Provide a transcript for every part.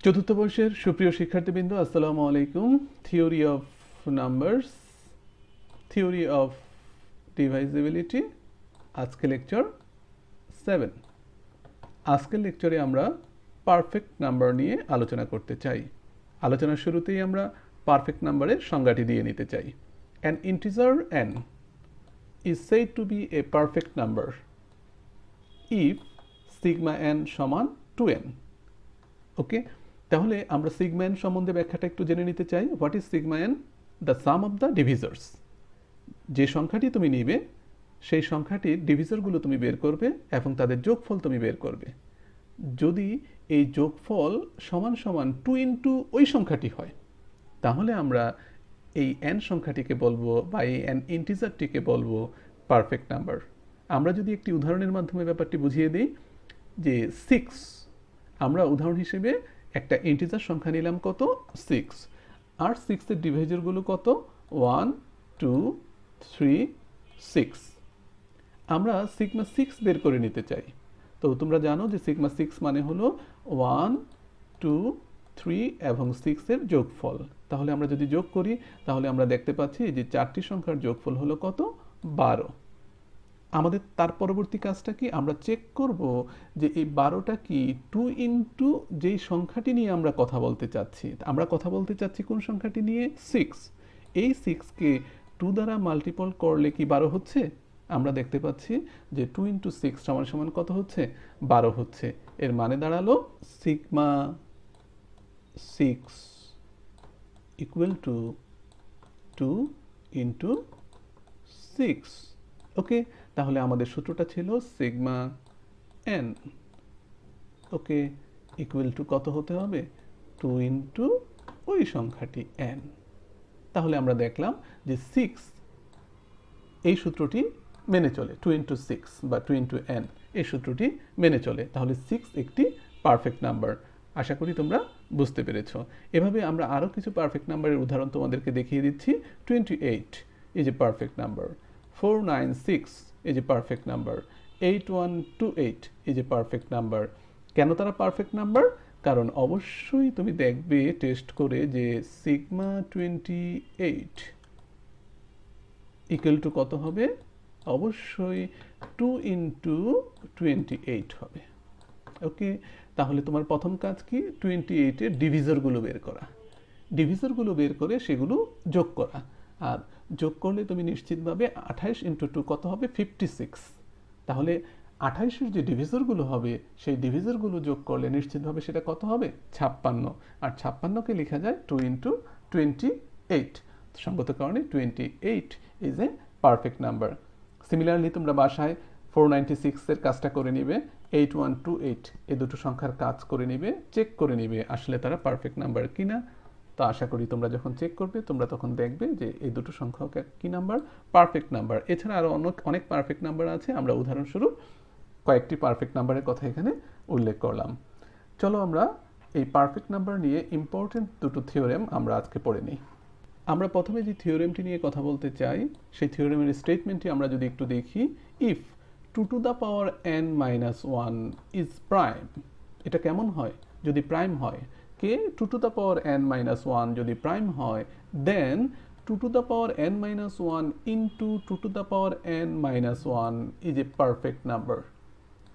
চতুর্থ বর্ষের সুপ্রিয় শিক্ষার্থীবৃন্দ, আসসালামু আলাইকুম। Theory of numbers, theory of divisibility, আজকে লেকচার 7। আজকের লেকচারে আমরা পারফেক্ট নাম্বার নিয়ে আলোচনা করতে চাই। আলোচনার শুরুতেই আমরা পারফেক্ট নাম্বারের সংজ্ঞাটি দিয়ে নিতে চাই। An integer n is said to be a perfect number if sigma n সমান 2n। ওকে, তাহলে আমরা সিগমা এন সম্বন্ধে ব্যাখ্যাটা একটু জেনে নিতে চাই। What is sigma N? The sum of the divisors. যে সংখ্যাটি তুমি নিবে সেই সংখ্যাটির ডিভিজারগুলো তুমি বের করবে এবং তাদের যোগফল তুমি বের করবে। যদি এই যোগফল সমান সমান 2 ইন্টু ওই সংখ্যাটি হয়, তাহলে আমরা এই এন সংখ্যাটিকে বলবো বা এই এন ইন্টিজারটিকে বলবো পারফেক্ট নাম্বার। আমরা যদি একটি উদাহরণের মাধ্যমে ব্যাপারটি বুঝিয়ে দিই যে 6, আমরা উদাহরণ হিসেবে একটা ইন্টিজার সংখ্যা নিলাম কত? 6। আর 6 এর ডিভিজারগুলো কত? 1, 2, 3, 6। আমরা সিগমা 6 বের করে নিতে চাই। তো তোমরা জানো যে সিগমা 6 মানে হলো 1, 2, 3 এবং 6 এর যোগফল। তাহলে আমরা যদি যোগ করি তাহলে আমরা দেখতে পাচ্ছি যে চারটি সংখ্যার যোগফল হলো কত? 12। আমাদের তার পরবর্তী কাজটা কি? আমরা চেক করব যে এই 12টা কি 2 ইন্টু যেই সংখ্যাটি নিয়ে আমরা কথা বলতে চাচ্ছি। আমরা কথা বলতে চাচ্ছি কোন সংখ্যাটি নিয়ে? 6। এই 6কে 2 দ্বারা মাল্টিপল করলে কি 12 হচ্ছে? আমরা দেখতে পাচ্ছি যে 2 ইন্টু 6 সমান সমান কত হচ্ছে? 12 হচ্ছে। এর মানে দাঁড়ালো সিগমা 6 ইকুয়াল টু 2 ইন্টু 6। ওকে, তাহলে আমাদের সূত্রটা ছিল sigma N, okay, equal to কত হতে হবে? 2 ইন্টু ওই সংখ্যাটি এন। তাহলে আমরা দেখলাম যে 6 এই সূত্রটি মেনে চলে, 2 ইন্টু 6 বা 2 ইন্টু এন এই সূত্রটি মেনে চলে। তাহলে 6 একটি পারফেক্ট নাম্বার। আশা করি তোমরা বুঝতে পেরেছো। এভাবে আমরা আরও কিছু পারফেক্ট নাম্বারের উদাহরণ তোমাদেরকে দেখিয়ে দিচ্ছি। 28 is a perfect number, 496 is a perfect number, 8128 is a perfect number। কেন তারা পারফেক্ট নাম্বার? কারণ অবশ্যই তুমি দেখবে টেস্ট করে যে সিগমা 28 ইকুয়াল টু কত হবে? অবশ্যই 2 ইন্টু 28 হবে। ওকে, তাহলে তোমার প্রথম কাজ কি? 28 এর ডিভিজারগুলো বের করা। ডিভিজারগুলো বের করে সেগুলো যোগ করা। আর যোগ করলে তুমি নিশ্চিতভাবে 28 ইন্টু 2 কত হবে? 56। তাহলে 28 এর যে ডিভিজারগুলো হবে সেই ডিভিজারগুলো যোগ করলে নিশ্চিতভাবে সেটা কত হবে? 56। আর 56কে লেখা যায় 2 ইন্টু 28। সঙ্গত কারণে 28 is a perfect number. Similarly তোমরা বাসায় 496 এর কাজটা করে নিবে, 8128 এই দুটো সংখ্যার কাজ করে নিবে, চেক করে নিবে আসলে তারা পারফেক্ট নাম্বার কিনা। তো আশা করি তোমরা যখন চেক করবে তোমরা তখন দেখবে যে এই দুটো সংখ্যা কি নাম্বার? Perfect number. এছাড়া আরও অনেক পারফেক্ট নাম্বার আছে। আমরা উদাহরণস্বরূপ কয়েকটি পারফেক্ট নাম্বারের কথা এখানে উল্লেখ করলাম। চলো আমরা এই পারফেক্ট নাম্বার নিয়ে ইম্পর্টেন্ট দুটো থিওরেম আমরা আজকে পড়ে নিই। আমরা প্রথমে যে থিওরেমটি নিয়ে কথা বলতে চাই সেই থিওরেমের স্টেটমেন্টটি আমরা যদি একটু দেখি। If 2 to the power n minus 1 is prime, এটা কেমন হয়? যদি প্রাইম হয়, কে 2 to the power n minus 1 যদি প্রাইম হয়, দেন 2 to the power n minus 1 into 2 to the power n minus 1 is a perfect number.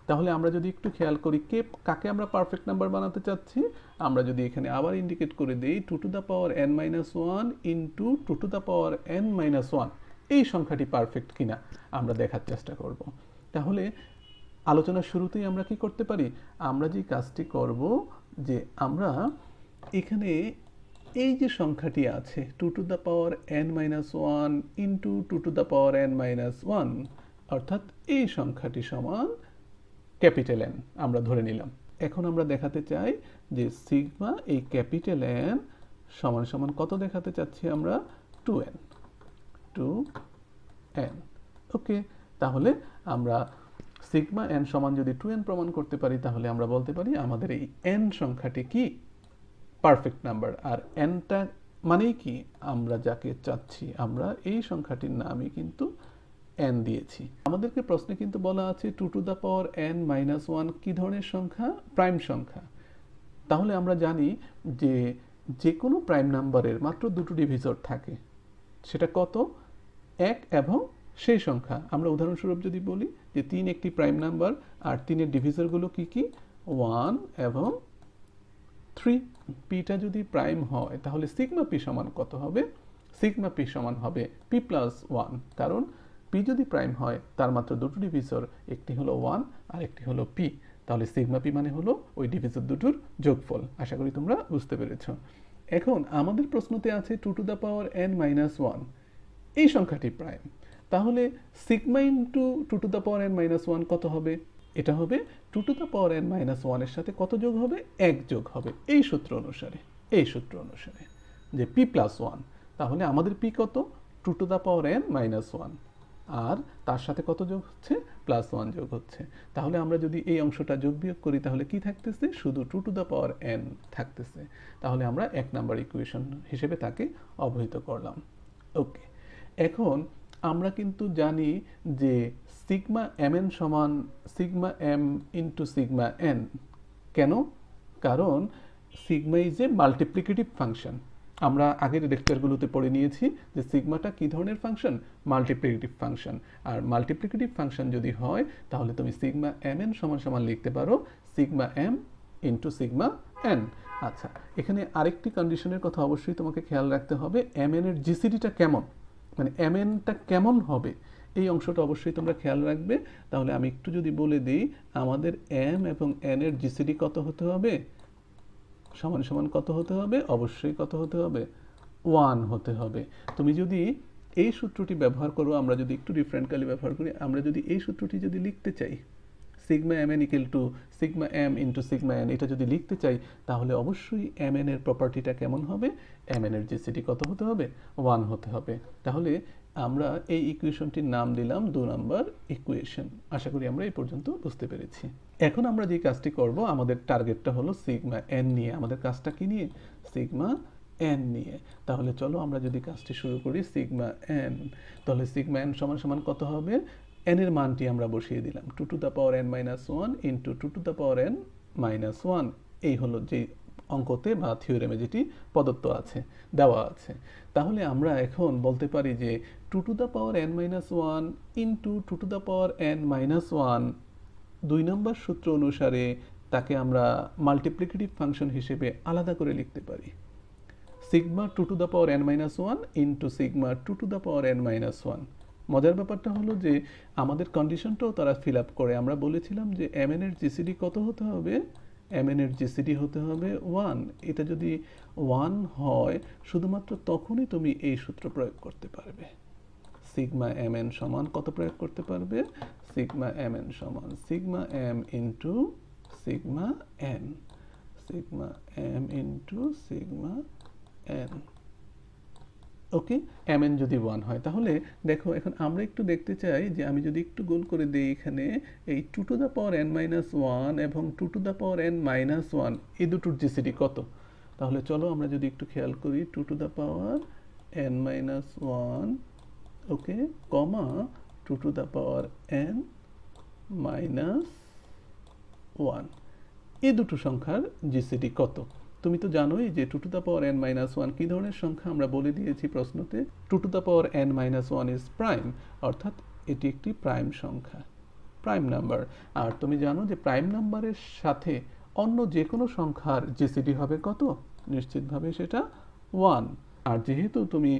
তাহলে আমরা যদি একটু খেয়াল করি কাকে আমরা পারফেক্ট নাম্বার বানাতে চাচ্ছি, আমরা যদি এখানে আবার ইন্ডিকেট করে দিই 2 to the power n minus 1 into 2 to the power n minus 1 এই সংখ্যাটি পারফেক্ট কিনা আমরা দেখার চেষ্টা করব। তাহলে আলোচনার শুরুতেই আমরা কি করতে পারি? আমরা যে কাজটি করব যে আমরা এখানে এই যে সংখ্যাটি আছে 2 to the power n minus 1 into 2 to the power n minus 1, অর্থাৎ এই সংখ্যাটি সমান ক্যাপিটাল এন আমরা ধরে নিলাম। এখন আমরা দেখাতে চাই যে সিগমা এই ক্যাপিটাল এন সমান সমান কত দেখাতে চাচ্ছি আমরা? 2n। ওকে, তাহলে আমরা সিগমা এন সমান যদি 2n প্রমাণ করতে পারি তাহলে আমরা বলতে পারি আমাদের এই n সংখ্যাটি কি? Perfect number. আর nটা মানেই কি? আমরা যাকে চাচ্ছি, আমরা এই সংখ্যাটির নামই কিন্তু n দিয়েছি। আমাদেরকে প্রশ্নে কিন্তু বলা আছে 2 to the power n minus 1 কি ধরনের সংখ্যা? প্রাইম সংখ্যা। তাহলে আমরা জানি যে যে কোনো প্রাইম নাম্বারের মাত্র দুটো ডিভিজর থাকে, সেটা কত? 1 এবং সেই সংখ্যা। আমরা উদাহরণস্বরূপ যদি বলি যে 3 একটি প্রাইম নাম্বার আর 3-এর ডিভিজরগুলো কি কি? 1 এবং 3। পিটা যদি প্রাইম হয় তাহলে সিগমা পি সমান কত হবে? সিগমা পি সমান হবে পি প্লাস 1, কারণ পি যদি প্রাইম হয় তার মাত্র দুটো ডিভিজর, একটি হলো 1 আর একটি হলো পি। তাহলে সিগমা পি মানে হলো ওই ডিভিজর দুটোর যোগফল। আশা করি তোমরা বুঝতে পেরেছো। এখন আমাদের প্রশ্নতে আছে 2 to the power n minus 1, এই সংখ্যাটি প্রাইম। তাহলে sigma into 2 to the power n minus 1 কত হবে? এটা হবে 2 to the power n minus 1 এর সাথে কত যোগ হবে? 1 যোগ হবে এই সূত্র অনুসারে, যে p প্লাস 1। তাহলে আমাদের p কত? 2 to the power n minus 1, আর তার সাথে কত যোগ হচ্ছে? প্লাস 1 যোগ হচ্ছে। তাহলে আমরা যদি এই অংশটা যোগ বিয়োগ করি তাহলে কি থাকতেছে? শুধু 2 টু দ্য পাওয়ার n থাকতেছে। তাহলে আমরা 1 নাম্বার ইকুয়েশন হিসেবে তাকে অবহিত করলাম। ওকে, এখন আমরা কিন্তু জানি যে সিগমা mn সমান sigma m into sigma n। কেন? কারণ sigma is a multiplicative function. আমরা আগের লেকচারগুলোতে পড়ে নিয়েছি যে সিগমাটা কি ধরনের ফাংশন? Multiplicative function. আর মাল্টিপ্লিকেটিভ ফাংশন যদি হয় তাহলে তুমি সিগমা mn সমান সমান লিখতে পারো sigma m into sigma n। আচ্ছা, এখানে আরেকটি কন্ডিশনের কথা অবশ্যই তোমাকে খেয়াল রাখতে হবে, mn এর জিসিডিটা কেমন, মানে mnটা কেমন হবে এই অংশটা অবশ্যই তোমরা খেয়াল রাখবে। তাহলে আমি একটু যদি বলে দিই, আমাদের m এবং n এর জিসিডি কত হতে হবে? সমান সমান কত হতে হবে? অবশ্যই কত হতে হবে? 1 হতে হবে। তুমি যদি এই সূত্রটি ব্যবহার করো, আমরা যদি একটু ডিফারেন্টলি ব্যবহার করি, আমরা যদি এই সূত্রটি যদি লিখতে চাই sigma mn equal to sigma m into sigma n, এটা যদি লিখতে চাই তাহলে অবশ্যই mn এর প্রপার্টিটা কেমন হবে? mn এর জিসিডি কত হতে হবে? 1 হতে হবে। তাহলে আমরা এই ইকুয়েশনটির নাম দিলাম 2 নম্বর ইকুয়েশন। আশা করি আমরা এই পর্যন্ত বুঝতে পেরেছি। এখন আমরা যে কাজটি করব, আমাদের টার্গেটটা হলো সিগমা n নিয়ে। আমাদের কাজটা কি নিয়ে? সিগমা n নিয়ে। তাহলে চলো আমরা যদি কাজটি শুরু করি সিগমা n, তাহলে সিগমা n সমান সমান কত হবে? n এর মানটি আমরা বসিয়ে দিলাম 2 to the power n minus 1 into 2 to the power n minus 1। এই হলো যে অঙ্কতে বা থিওরেমে যেটি প্রদত্ত আছে, দেওয়া আছে। তাহলে আমরা এখন বলতে পারি যে 2 to the power n minus 1 into 2 to the power n minus 1, 2 নম্বর সূত্র অনুসারে তাকে আমরা মাল্টিপ্লিকেটিভ ফাংশন হিসেবে আলাদা করে লিখতে পারি। Sigma 2 to the power n minus 1 into sigma 2 to the power n minus 1। মজার ব্যাপারটা হলো যে আমাদের কন্ডিশনটাও তারা ফিল আপ করে। আমরা বলেছিলাম যে mn এর জিসিডি কত হতে হবে? mn এর জিসিডি হতে হবে 1। এটা যদি 1 হয় শুধুমাত্র তখনই তুমি এই সূত্র প্রয়োগ করতে পারবে। সিগমা mn সমান কত প্রয়োগ করতে পারবে? সিগমা mn সমান sigma m into sigma n, sigma m into sigma n। ওকে, mn যদি 1 হয় তাহলে দেখো এখন আমরা একটু দেখতে চাই যে আমি যদি একটু গোল করে দিই এখানে এই 2 to the power n minus 1 এবং 2 to the power n minus 1 এই দুটোর জিসিডি কত? তাহলে চলো আমরা যদি একটু খেয়াল করি 2 to the power n minus 1, okay, comma 2 to the power n minus 1, এই দুটো সংখ্যার জিসিডি কত? তুমি তো জানোই যে 2 to the power n minus 1 কি ধরনের সংখ্যা? আমরা বলে দিয়েছি প্রশ্নতে 2 to the power n minus 1 is prime, অর্থাৎ এটি একটি প্রাইম সংখ্যা, প্রাইম নাম্বার। আর তুমি জানো যে প্রাইম নাম্বারের সাথে অন্য যে কোনো সংখ্যার জিসিডি হবে কত? নিশ্চিতভাবে সেটা 1। আর যেহেতু তুমি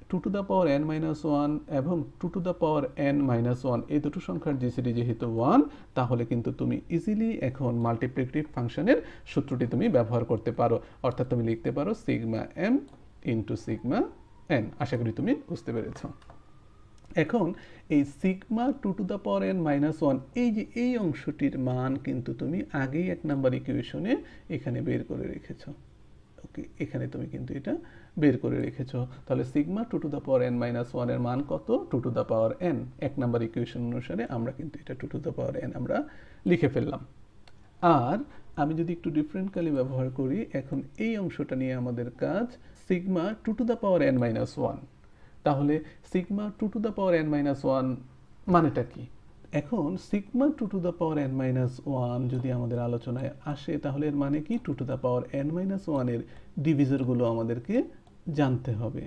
2 to the power n minus 1 এবং 2 to the power n minus 1 এই দুটো সংখ্যার জিসিডি যেহেতু 1, তাহলে কিন্তু তুমি ইজিলি এখন মাল্টিপ্লিকেটিভ ফাংশনের সূত্রটি তুমি ব্যবহার করতে পারো। অর্থাৎ তুমি লিখতে পারো sigma m into sigma n। আশা করি তুমি বুঝতে পেরেছো। এখন এই sigma 2 to the power n minus 1 এই যে এই অংশটির মান কিন্তু তুমি আগেই 1 নাম্বার ইকুয়েশনে এখানে বের করে রেখেছো। ওকে, এখানে তুমি কিন্তু এটা বের করে রেখেছো। তাহলে sigma 2 to the power n minus 1 এর মান কত? 2 to the power n। 1 number equation অনুসারে আমরা কিন্তু এটা 2 টু দ্য পাওয়ার n আমরা লিখে ফেললাম। আর আমি যদি একটু ডিফারেন্টলি ব্যবহার করি, এখন এই অংশটা নিয়ে আমাদের কাজ sigma 2 to the power n minus 1। তাহলে sigma 2 to the power n minus 1 মানেটা কি? এখন sigma two to the power N minus one যদি আমাদের আলোচনায় আসে, তাহলে এর মানে কি, two to the power N minus ওয়ানের ডিভিজরগুলো আমাদেরকে জানতে হবে।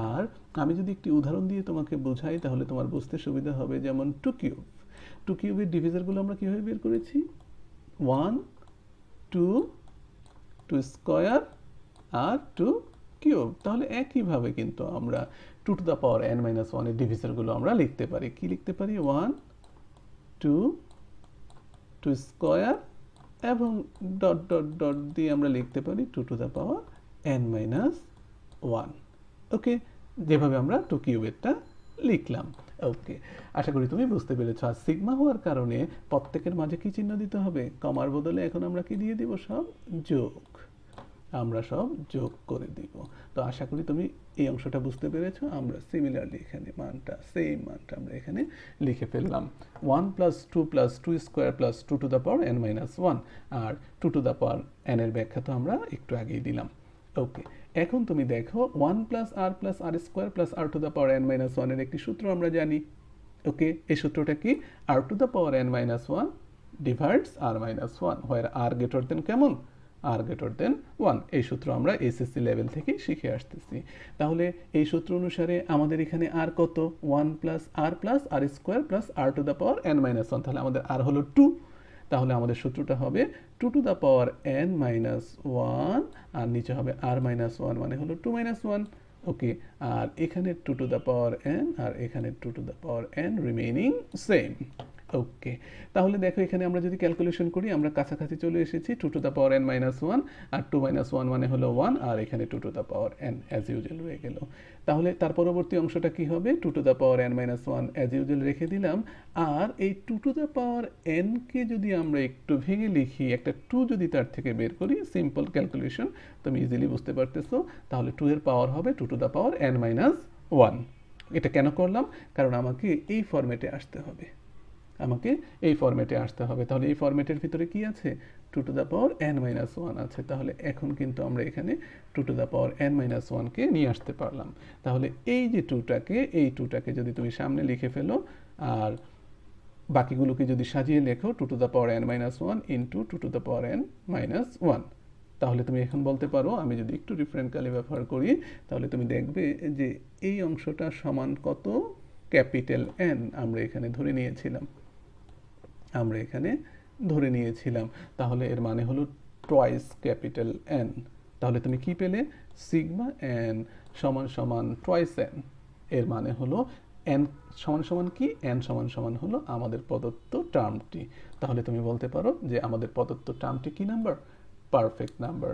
আর আমি যদি একটি উদাহরণ দিয়ে তোমাকে বোঝাই তাহলে তোমার বুঝতে সুবিধা হবে। যেমন টু কিউবের ডিভিজরগুলো আমরা কীভাবে বের করেছি, 1 2 2 স্কয়ার আর 2 কিউব। তাহলে একইভাবে কিন্তু আমরা two to the power N minus ওয়ানের ডিভিজরগুলো আমরা লিখতে পারি। কি লিখতে পারি, 1 2 2 স্কয়ার এবং ডট ডট ডট দিয়ে আমরা লিখতে পারি two to the power N minus one. Okay, যেভাবে আমরা টু কিউবেরটা লিখলাম। ওকে, আশা করি তুমি বুঝতে পেরেছ। আর সিগমা হওয়ার কারণে প্রত্যেকের মাঝে কি চিহ্ন দিতে হবে, কমার বদলে এখন আমরা কি দিয়ে দিব, সব যোগ, আমরা সব যোগ করে দিব। তো আশা করি তুমি এই অংশটা বুঝতে পেরেছো। আমরা সিমিলারলি এখানে মানটা, সেম মানটা আমরা এখানে লিখে ফেললাম, 1 plus 2 plus 2 square plus 2 to the power N minus 1। আর 2 টু দ্য পাওয়ার এন এর ব্যাখ্যা তো আমরা একটু আগেই দিলাম। ওকে, এখন তুমি দেখো 1 plus R square plus R to the power N minus 1 এর একটি সূত্র আমরা জানি। ওকে, এই সূত্রটা কি, R to the power N minus 1 divides R minus 1, where R greater than কেমন, আর গ্রেটার দেন 1। এই সূত্র আমরা এসএসসি লেভেল থেকে শিখে আসতেছি। তাহলে এই সূত্র অনুসারে আমাদের এখানে আর কত, 1 plus R square plus R to the power N minus 1। তাহলে আমাদের আর হলো 2। তাহলে আমাদের সূত্রটা হবে 2 to the power N minus 1 আর নিচে হবে আর মাইনাস 1, মানে হলো 2 মাইনাস 1। ওকে, আর এখানে 2 টু দ্য পাওয়ার এন আর এখানে 2 to the power N remaining same. Okay, তাহলে দেখো এখানে আমরা যদি ক্যালকুলেশন করি আমরা কাছাকাছি চলে এসেছি। 2 to the power N minus 1 আর 2 মাইনাস 1 মানে হলো 1, আর এখানে 2 to the power n as usual রয়ে গেল। তাহলে তার পরবর্তী অংশটা কি হবে, 2 to the power N minus 1 as usual রেখে দিলাম। আর এই 2 টু দ্য পাওয়ার এনকে যদি আমরা একটু ভেঙে লিখি, একটা 2 যদি তার থেকে বের করি, সিম্পল ক্যালকুলেশন, তুমি ইজিলি বুঝতে পারতেছো। তাহলে 2 এর পাওয়ার হবে 2 to the power N minus 1। এটা কেন করলাম, কারণ আমাকে এই ফরম্যাটে আসতে হবে, তাহলে এই ফরম্যাটের ভিতরে কি আছে, 2 to the power N minus 1 আছে। তাহলে এখন কিন্তু আমরা এখানে 2 to the power N minus 1কে নিয়ে আসতে পারলাম। তাহলে এই যে 2টাকে যদি তুমি সামনে লিখে ফেলো আর বাকিগুলোকে যদি সাজিয়ে লেখো, 2 to the power N minus 1 into 2 to the power N minus 1, তাহলে তুমি এখন বলতে পারো, আমি যদি একটু ডিফারেন্ট কালি ব্যবহার করি তাহলে তুমি দেখবে যে এই অংশটা সমান কত, ক্যাপিটাল এন আমরা এখানে ধরে নিয়েছিলাম। তাহলে এর মানে হলো টয়েস ক্যাপিটাল এন। তাহলে তুমি কি পেলে, সিগমা এন সমান সমান টয়েস এন। এর মানে হলো এন সমান সমান কি, এন সমান সমান হলো আমাদের প্রদত্ত টার্মটি। তাহলে তুমি বলতে পারো যে আমাদের প্রদত্ত টার্মটি কি নাম্বার, পারফেক্ট নাম্বার।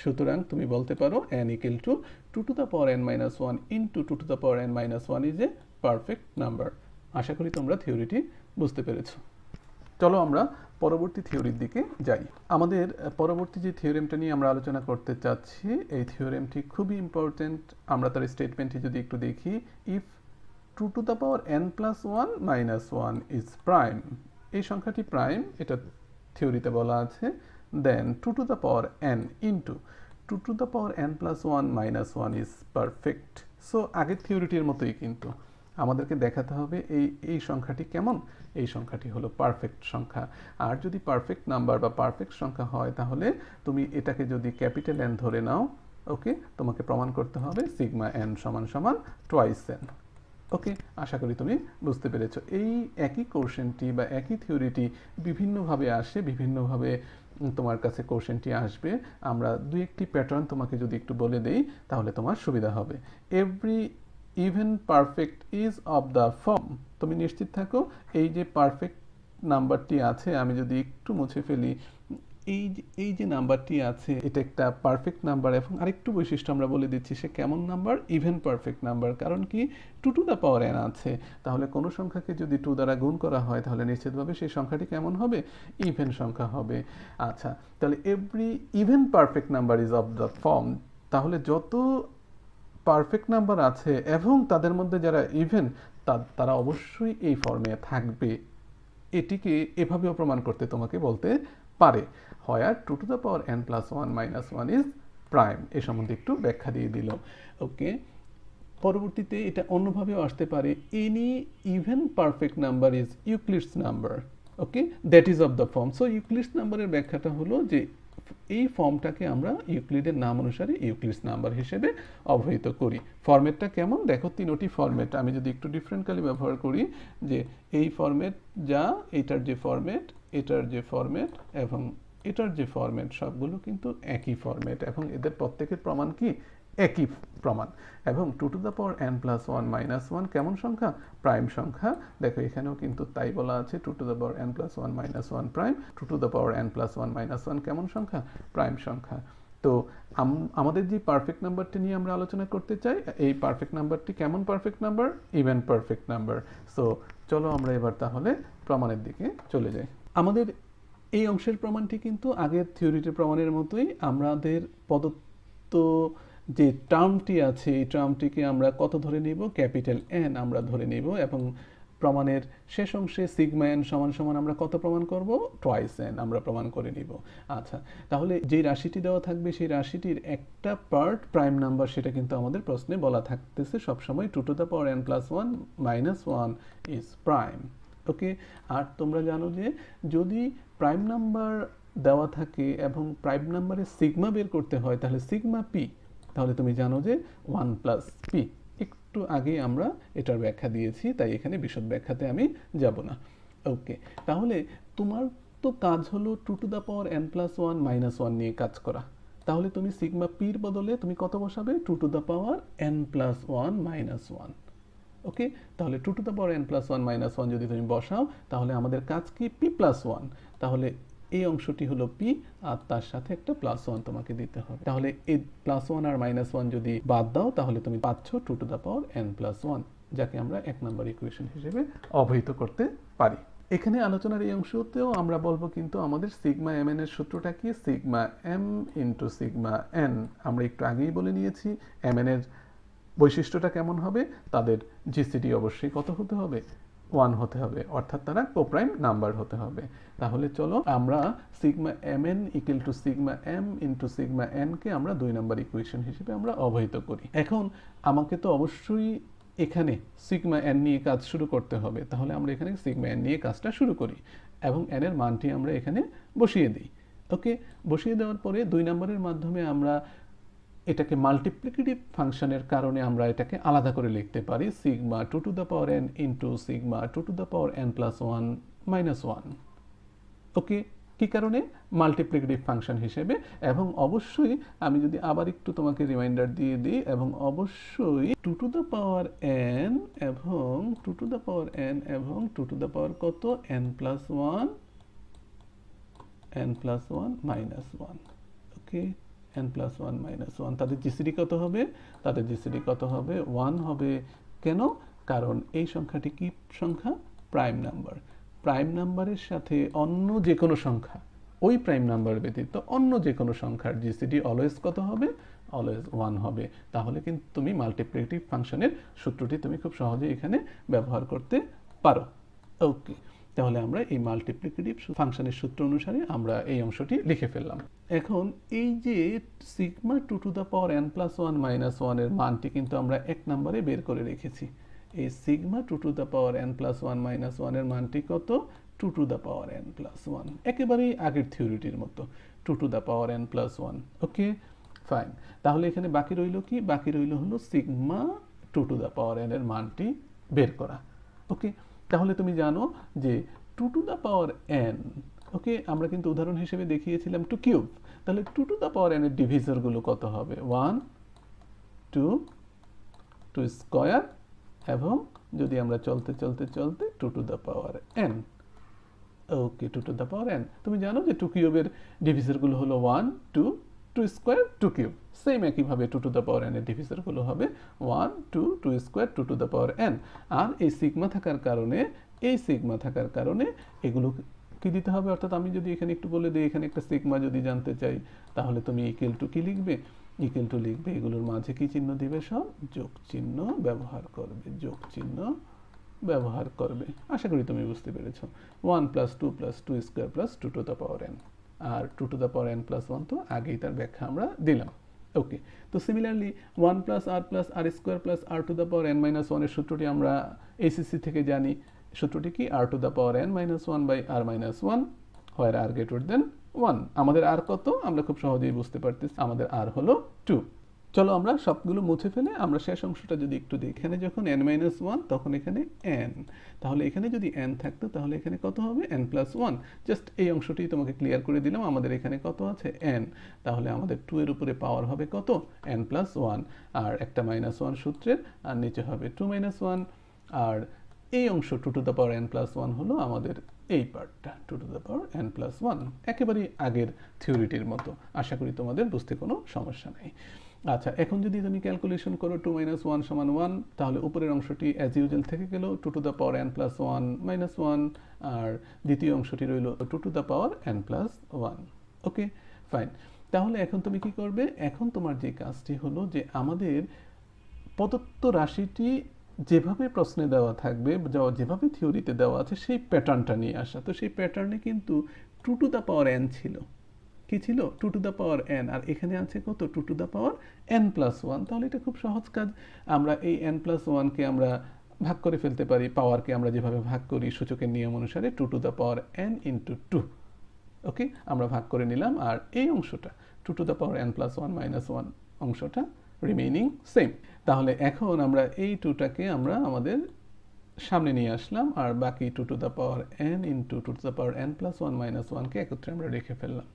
সুতরাং তুমি বলতে পারো n equal to 2 to the power n minus 1 into 2 to the power n minus 1 is a perfect number. আশা করি তোমরা থিওরিটি বুঝতে পেরেছো। চলো আমরা পরবর্তী থিওরির দিকে যাই। আমাদের পরবর্তী যে থিওরেমটা নিয়ে আমরা আলোচনা করতে চাচ্ছি, এই থিওরেমটি খুবই ইম্পর্টেন্ট। আমরা তার স্টেটমেন্টটি যদি একটু দেখি, if 2 to the power n plus 1 minus 1 is prime, এই সংখ্যাটি প্রাইম, এটা থিওরিতে বলা আছে, দেন 2 to the power n into 2 to the power n plus 1 minus 1 is perfect. So আগের থিওরিটির মতোই কিন্তু আমাদেরকে দেখাতে হবে এই সংখ্যাটি কেমন, এই সংখ্যাটি হলো পারফেক্ট সংখ্যা। আর যদি পারফেক্ট নাম্বার বা পারফেক্ট সংখ্যা হয় তাহলে তুমি এটাকে যদি ক্যাপিটাল এন ধরে নাও, ওকে, তোমাকে প্রমাণ করতে হবে সিগমা এন সমান সমান টুয়াইস এন। ওকে, আশা করি তুমি বুঝতে পেরেছো। এই একই কোশ্চেনটি বা একই থিওরিটি বিভিন্নভাবে আসে, বিভিন্নভাবে তোমার কাছে কোশ্চেনটি আসবে। আমরা দুই একটি প্যাটার্ন তোমাকে যদি একটু বলে দেই তাহলে তোমার সুবিধা হবে। Every even perfect is of the form, তুমি নিশ্চিত থাকো এই যে পারফেক্ট নাম্বারটি আছে, আমি যদি একটু মুছে ফেলি, এই যে নাম্বারটি আছে এটা একটা পারফেক্ট নাম্বার। এবং আরেকটু বৈশিষ্ট্য আমরা বলে দিচ্ছি, সে কেমন নাম্বার, ইভেন পারফেক্ট নাম্বার। কারণ কি, 2 টু দ্য পাওয়ার n আছে, তাহলে কোনো সংখ্যাকে যদি 2 দ্বারা গুণ করা হয় তাহলে নিশ্চিতভাবে সেই সংখ্যাটি কেমন হবে, ইভেন সংখ্যা হবে। আচ্ছা, তাহলে every even perfect number is of the form, তাহলে যত পারফেক্ট নাম্বার আছে এবং তাদের মধ্যে যারা ইভেন তারা অবশ্যই এই ফর্মে থাকবে। এটিকে এভাবেও প্রমাণ করতে তোমাকে বলতে পারে, হয় 2 to the power n plus 1 minus 1 is prime. এ সম্বন্ধে একটু ব্যাখ্যা দিয়ে দিল। ওকে, পরবর্তীতে এটা অন্যভাবেও আসতে পারে, any even perfect number is Euclid's number, okay, that is of the form. So Euclid's নাম্বারের ব্যাখ্যাটা হলো যে এই ফর্মটাকে আমরা ইউক্লিডের নাম অনুসারে ইউক্লিডস নাম্বার হিসেবে অবহিত করি। ফরম্যাটটা কেমন দেখো, তিনটি ফরম্যাট আমি যদি একটু ডিফারেন্টলি ব্যবহার করি, যে এই ফরম্যাট যা, এটার যে ফরম্যাট, এটার যে ফরম্যাট এবং এটার যে ফরম্যাট, সবগুলো কিন্তু একই ফরম্যাট এবং এদের প্রত্যেকের প্রমাণ কি একই প্রমাণ। এবং 2n+1 - 1 কেমন সংখ্যা? প্রাইম সংখ্যা। দেখো এখানেও কিন্তু তাই বলা আছে, 2n+1 - 1 প্রাইম। 2n+1 - 1 কেমন সংখ্যা? প্রাইম সংখ্যা। তো আমাদের যে পারফেক্ট নাম্বারটি নিয়ে আমরা আলোচনা করতে চাই, এই পারফেক্ট নাম্বারটি কেমন perfect number? Even perfect number. So চলো আমরা এবার তাহলে প্রমাণের দিকে চলে যাই। আমাদের এই অংশের প্রমাণটি কিন্তু আগের থিওরিটির প্রমাণের মতোই। আমাদের প্রদত্ত যে টার্মটি আছে, এই টার্মটিকে আমরা কত ধরে নিব? ক্যাপিটাল এন আমরা ধরে নিব এবং প্রমাণের শেষ অংশে সিগমা এন সমান সমান আমরা কত প্রমাণ করব? টুয়াইস এন আমরা প্রমাণ করে নিব। আচ্ছা, তাহলে যে রাশিটি দেওয়া থাকবে সেই রাশিটির একটা পার্ট প্রাইম নাম্বার, সেটা কিন্তু আমাদের প্রশ্নে বলা থাকতেছে সবসময় 2n+1 - 1 ইজ প্রাইম, ওকে। আর তোমরা জানো যে যদি প্রাইম নাম্বার দেওয়া থাকে এবং প্রাইম নাম্বারের সিগমা বের করতে হয়, তাহলে সিগমা পি, তাহলে তুমি জানো যে 1+p। একটু আগে আমরা এটার ব্যাখ্যা দিয়েছি, তাই এখানে বিশদ ব্যাখ্যাতে আমি যাব না, ওকে। তাহলে তোমার তো কাজ হলো 2n+1 - 1 নিয়ে কাজ করা। তাহলে তুমি সিগমা পির বদলে তুমি কত বসাবে? 2n+1 - 1, ওকে। তাহলে 2n+1 - 1 যদি তুমি বসাও, তাহলে আমাদের কাজ কি? p+1। তাহলে এই অংশটি হলো p আর তার সাথে একটা +1 তোমাকে দিতে হবে। তাহলে এই +1 আর -1 যদি বাদ দাও, তাহলে তুমি পাচ্ছ 2n+1, যাকে আমরা 1 নম্বর ইকুয়েশন হিসেবে অবহিত করতে পারি। এখানে আলোচনার এই অংশতেও আমরা বলবো কিন্তু আমাদের সিগমা এম এন এর সূত্রটা কি? Sigma m into sigma n. আমরা একটু আগেই বলে নিয়েছি এম এন এর বৈশিষ্ট্যটা কেমন হবে? তাদের জিসিডি অবশ্যই কত হতে হবে? 1 হতে হবে, অর্থাৎ তারা কোপ্রাইম নাম্বার হতে হবে। তাহলে চলো আমরা sigma m n equal to sigma m into sigma n কে আমরা 2 নম্বর ইকুয়েশন হিসেবে আমরা অবহিত করি। এখন আমাকে তো অবশ্যই এখানে সিগমা এন নিয়ে কাজ শুরু করতে হবে, তাহলে আমরা এখানে সিগমা এন নিয়ে কাজটা শুরু করি এবং এন এর মানটি আমরা এখানে বসিয়ে দিই, ওকে। বসিয়ে দেওয়ার পরে 2 নম্বরের মাধ্যমে আমরা এটাকে মাল্টিপ্লিকেটিভ ফাংশনের কারণে আমরা এটাকে আলাদা করে লিখতে পারি, sigma 2n into sigma 2n+1 - 1, ওকে। কি কারণে? মাল্টিপ্লিকেটিভ ফাংশন হিসেবে। এবং অবশ্যই আমি যদি আবার একটু তোমাকে রিমাইন্ডার দিয়ে দিই, এবং অবশ্যই 2n এবং 2n এবং 2 কত? n+1 n+1 - 1, ওকে। n+1 - 1 তাদের জিসিডি কত হবে? তাদের জিসিডি কত হবে? 1 হবে। কেন? কারণ এই সংখ্যাটি কি সংখ্যা? Prime number. প্রাইম নাম্বারের সাথে অন্য যে কোনো সংখ্যা, ওই প্রাইম নাম্বার ব্যতীত অন্য যে কোনো সংখ্যার জিসিডি অলওয়েজ কত হবে? অলওয়েজ 1 হবে। তাহলে কিন্তু তুমি মাল্টিপ্লিকেটিভ ফাংশনের সূত্রটি তুমি খুব সহজে এখানে ব্যবহার করতে পারো, ওকে। তাহলে আমরা এই মাল্টিপ্লিকেটিভ ফাংশনের সূত্র অনুসারে আমরা এই অংশটি লিখে ফেললাম। এখন এই যে সিগমা 2n+1 - 1 এর মানটি কিন্তু আমরা 1 নম্বরে বের করে রেখেছি। এই সিগমা 2n+1 - 1 এর মানটি কত? 2n+1, একেবারেই আগের থিওরিটির মতো 2n+1, ওকে ফাইন। তাহলে এখানে বাকি রইল কি? বাকি রইল হলো সিগমা 2n এর মানটি বের করা, ওকে। তাহলে তুমি জানো যে 2n, ওকে, আমরা কিন্তু উদাহরণ হিসেবে দেখিয়েছিলাম 2 কিউব। তাহলে 2n এর ডিভিজরগুলো কত হবে? 1 2 2 স্কয়ার এবং যদি আমরা চলতে 2n, ওকে। 2n, তুমি জানো যে 2 কিউবের ডিভিজরগুলো হলো 1 2 2 স্কয়ার 2 কিউব। সেম একইভাবে 2n এর ডিভিজরগুলো হবে 1 2 2 স্কয়ার 2n। আর এই সিগমা থাকার কারণে এগুলো কি দিতে হবে? অর্থাৎ আমি যদি এখানে একটু বলে দিই, এখানে একটা সিগমা যদি জানতে চাই, তাহলে তুমি ইকুয়াল টু কি লিখবে? ইকুয়াল টু লিখবে, এগুলোর মাঝে কি চিহ্ন দিবে? সব যোগ চিহ্ন ব্যবহার করবে, যোগ চিহ্ন ব্যবহার করবে। আশা করি তুমি বুঝতে পেরেছো। 1 + 2 + 2 স্কয়ার + 2n। আর 2n+1 তো আগেই তার ব্যাখ্যা আমরা দিলাম, ওকে, তো similarly 1 plus R square plus R to the power N minus ওয়ানের সূত্রটি আমরা এসিসি থেকে জানি। সূত্রটি কি? R to the power N minus one by R minus one, where R greater than 1। আমাদের আর কত? আমরা খুব সহজেই বুঝতে পারতেছি, আমাদের আর হলো 2। চলো আমরা সবগুলো মুছে ফেলে আমরা শেষ অংশটা যদি একটু দেখি। এখানে যখন n মাইনাস ওয়ান তখন এখানে n, তাহলে এখানে যদি n থাকতো তাহলে এখানে কত হবে? n plus one. জাস্ট এই অংশটি তোমাকে ক্লিয়ার করে দিলাম। আমাদের এখানে কত আছে? n, তাহলে আমাদের 2 এর উপরে পাওয়ার হবে কত? n প্লাস ওয়ান, আর একটা মাইনাস ওয়ান সূত্রের, আর নিচে হবে 2 মাইনাস ওয়ান, আর এই অংশ 2 to the power n plus one হলো আমাদের এই পার্টটা 2 to the power n plus one, একেবারেই আগের থিওরিটির মতো। আশা করি তোমাদের বুঝতে কোনো সমস্যা নেই। আচ্ছা, এখন যদি তুমি ক্যালকুলেশন করো 2 মাইনাস ওয়ান সমান 1, তাহলে উপরের অংশটি অ্যাজ ইউজুয়াল থেকে গেল 2 to the power n plus one minus one, আর দ্বিতীয় অংশটি রইল 2 to the power n plus one. Okay, fine. তাহলে এখন তুমি কি করবে? এখন তোমার যে কাজটি হলো যে আমাদের প্রদত্ত রাশিটি যেভাবে প্রশ্নে দেওয়া থাকবে, যেভাবে থিওরিতে দেওয়া আছে সেই প্যাটার্নটা নিয়ে আসা। তো সেই প্যাটার্নে কিন্তু 2 টু দ্য পাওয়ার n ছিল। কি ছিল? 2 টু দ্য পাওয়ার n, আর এখানে আছে কত? 2 to the power n plus one. তাহলে এটা খুব সহজ কাজ। আমরা এই n প্লাস ওয়ানকে আমরা ভাগ করে ফেলতে পারি। পাওয়ারকে আমরা যেভাবে ভাগ করি সূচকের নিয়ম অনুসারে 2 to the power n into 2। ওকে, আমরা ভাগ করে নিলাম, আর এই অংশটা 2 to the power n plus one minus one অংশটা রিমেইনিং সেম। তাহলে এখন আমরা এই 2টাকে আমরা আমাদের সামনে নিয়ে আসলাম, আর বাকি 2 to the power n into 2 to the power n plus one minus ওয়ানকে একত্রে আমরা রেখে ফেললাম।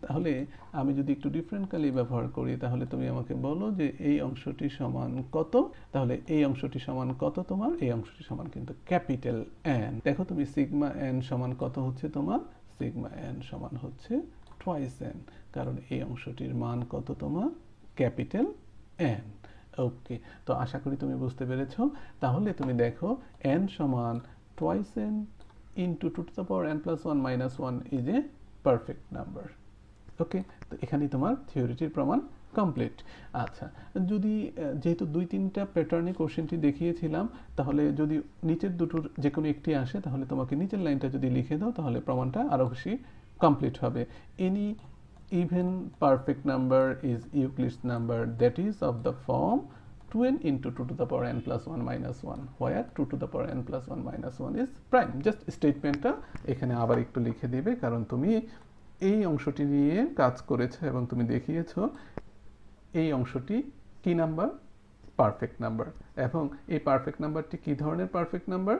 তাহলে আমি যদি একটু ডিফারেন্ট কালি ব্যবহার করি, তাহলে তুমি আমাকে বলো যে এই অংশটি সমান কত? তাহলে এই অংশটি সমান কত তোমার? এই অংশটি সমান কিন্তু ক্যাপিটাল N। দেখো তুমি সিগমা n সমান কত হচ্ছে তোমার? সিগমা n সমান হচ্ছে টুয়াইস n, কারণ এই অংশটির মান কত তোমার? Capital N। ওকে, তো আশা করি তুমি বুঝতে পেরেছো। তাহলে তুমি দেখো n সমান twice n into 2 to the power n plus one minus one is a perfect number. Okay, তো এখানেই তোমার থিওরিটির প্রমাণ কমপ্লিট। আচ্ছা, যদি যেহেতু 2-3টা প্যাটার্নে কোশ্চেনটি দেখিয়েছিলাম, তাহলে যদি নিচের দুটোর যে কোনো একটি আসে, তাহলে তোমাকে নিচের লাইনটা যদি লিখে দাও তাহলে প্রমাণটা আরও বেশি কমপ্লিট হবে। Any even perfect number is Euclid's number that is of the form 2n into 2 to the power n plus 1 minus 1, where 2 to the power n plus 1 minus 1 is prime. Just স্টেটমেন্টটা এখানে আবার একটু লিখে দিবে, কারণ তুমি এই অংশটি নিয়ে কাজ করেছো এবং তুমি দেখিয়েছো এই অংশটি কি নাম্বার? Perfect number. এবং এই পারফেক্ট নাম্বারটি কি ধরনের perfect number?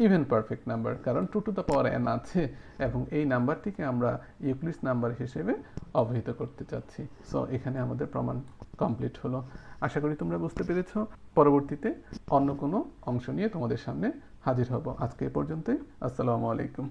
Even perfect number, কারণ 2 টু দ্য পাওয়ার n আছে এবং এই নাম্বারটিকে আমরা ইউক্লিডস নাম্বার হিসেবে অবহিত করতে চাচ্ছি। সো এখানে আমাদের প্রমাণ কমপ্লিট হলো। আশা করি তোমরা বুঝতে পেরেছো। পরবর্তীতে অন্য কোনো অংশ নিয়ে তোমাদের সামনে হাজির হব। আজকে এ পর্যন্তই। আসসালামু আলাইকুম।